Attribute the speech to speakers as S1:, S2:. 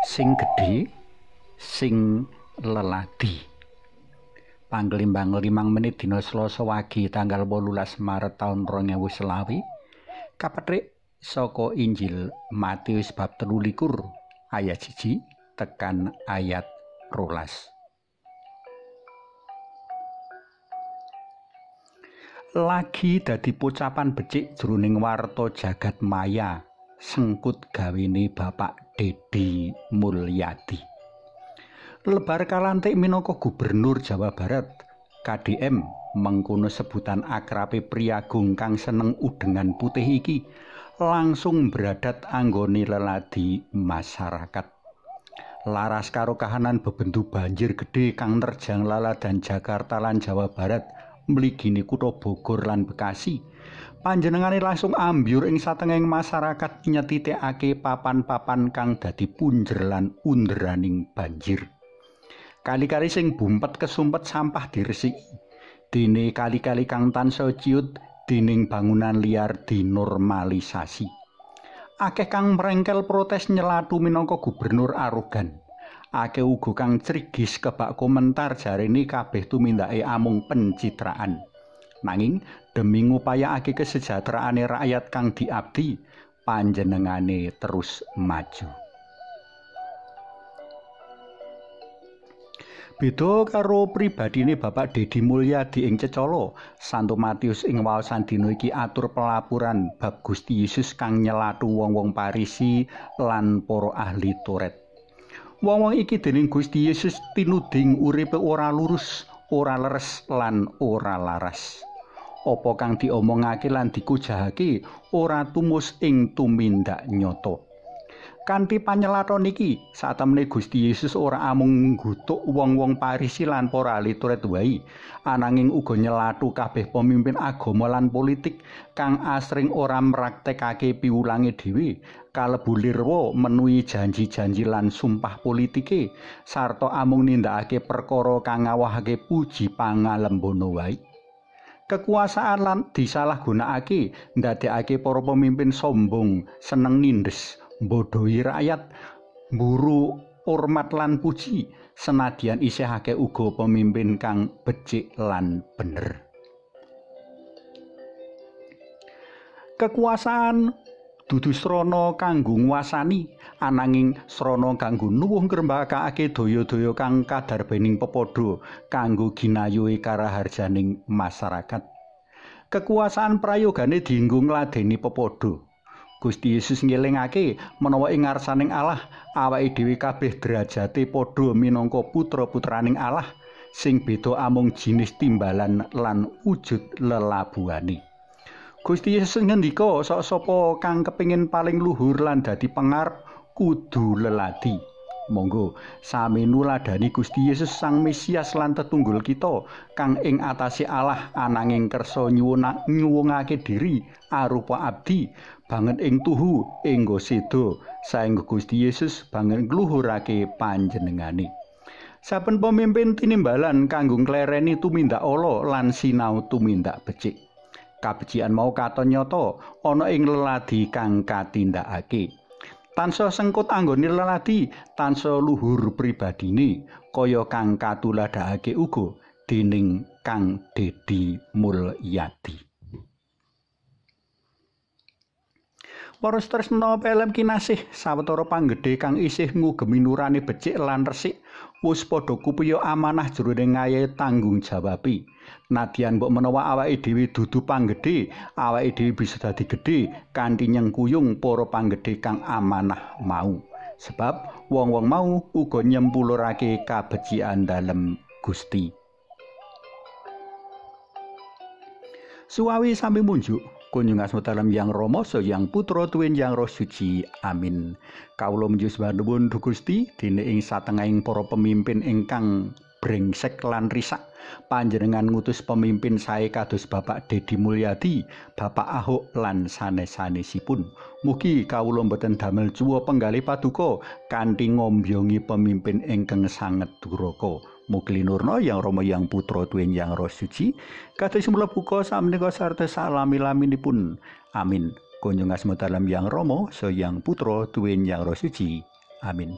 S1: Sing gedhe, sing leladi. Panglimbang 5 menit dina Selasa wagi tanggal 18 Maret taun 2020. Kapethik saka Injil Matius bab 13 ayat 1 tekan ayat 12. Lagi dadi pocapan becik jroning warta jagat maya sengkut gawene Bapak Dedi Mulyadi. Lebar kalantik minangka Gubernur Jawa Barat, KDM mengkono sebutan akrabe priagung kang seneng udengan putih iki langsung beradat anggone leladi masyarakat. Laras karo kahanan bebendu banjir gedhe kang nerjang laladan Jakarta lan Jawa Barat mligine kutha Bogor lan Bekasi, panjenengane langsung ambyur ing satengahing masyarakat nyetitikake papan-papan kang dadi punjer lan underaning banjir. Kali-kali sing bumpet kesumpet sampah diresiki, dene kali-kali kang tansaya ciut dening bangunan liar dinormalisasi. Akeh kang mrengkel protes nyelatu minangka gubernur arogan. Akeh uga kang crigis kebak komentar jarene kabeh tumindake amung pencitraan. Nanging demi ngupayakake kesejahteraane rakyat kang diabdi, panjenengane terus maju. Beda karo pribadine Bapak Dedi Mulyadi ing Cecala, Santo Matius ing waosan dina iki atur pelapuran bab Gusti Yesus kang nyelatu wong-wong Parisi lan para ahli Taurat. Wong-wong iki dening Gusti Yesus tinuding uripe ora lurus, ora leres lan ora laras. Apa kang diomongake lan dikujahake ora tumus ing tumindak nyata. Kanthi panyelaton iki, satemene Gusti Yesus ora amung nggutuk wong-wong Parisi lan para ahli Taurat wae, ananging uga nyelatu kabeh pemimpin agama lan politik kang asring ora mraktekake piwulange dhewe, kalebu lirwa menuhi janji-janji lan sumpah politike, sarta amung nindakake perkara kang ngawahake puji pangalembono wae. Kekuasaan lan disalahgunakake ndadekake para pemimpin sombong, seneng nindes, mbodhohi rakyat, mburu hormat lan puji, senadyan isih akeh uga pemimpin kang becik lan bener. Kekuasaan dudu srana kanggo nguwasani, ananging srana kanggo nuwuh ngrembakake daya-daya kang kadarbening pepadha kanggo ginayuhe karaharjaning masyarakat. Kekuasaan prayogane dienggo ngladeni pepadha. Gusti Yesus ngelingake menawa ing ngarsaning Allah awake dhewe kabeh derajate padha minangka putra-putraning Allah, sing beda amung jinis timbalan lan wujud lelabuhane. Gusti Yesus ngendika sapa kang kepingin paling luhur lan dadi pangarep kudu leladi. Monggo sami nuladani Gusti Yesus Sang Mesias lan tetunggul kita kang ing atase Allah ananging kersa nyuwungake diri arupa abdi banget ing tuhu enggo seda saengga Gusti Yesus banget ngluhurake panjenengane. Saben pemimpin tinimbalan kanggo nglereni tumindak ala lan sinau tumindak becik. Kabecikan mau katon nyata ana ing leladi kang katindakake. Tansah sengkut anggone leladi, tansah luhur pribadine kaya kang katuladakake uga dening Kang Dedi Mulyadi. Para tresna pelem kinasih, sawetara panggedhe kang isih ngugemi nurane becik lan resik wis padha kupiya amanah jroning ngayahi tanggung jawabe. Nadyan mbok menawa awake dhewe dudu panggedhe, awake dhewe bisa dadi gedhe kanthi nyengkuyung para panggedhe kang amanah mau. Sebab wong-wong mau uga nyempulurake kabecikan dalem Gusti. Suwawi sami munjuk kunjung asma dalam Yang Rama Yang Putra Tuwin Yang Roh Suci. Amin. Kawula menjus nuwun Gusti dene ing satengahing para pemimpin ingkang brengsek lan risak, panjenengan ngutus pemimpin sae kados Bapak Dedi Mulyadi, Bapak Ahok lan sanes-sanesipun. Mugi kawula boten damel cuwa penggalih paduka kanthi ngombyongi pemimpin ingkang sanget duraka. Mugi linurna Yang Rama Yang Putra Tuwin Yang Roh Suci kados mlebu buka samenika sarta salami-laminipun. Amin. Kunjung asma dalam Yang Rama, Sang Yang Putra, Tuwin Yang Roh Suci. Amin.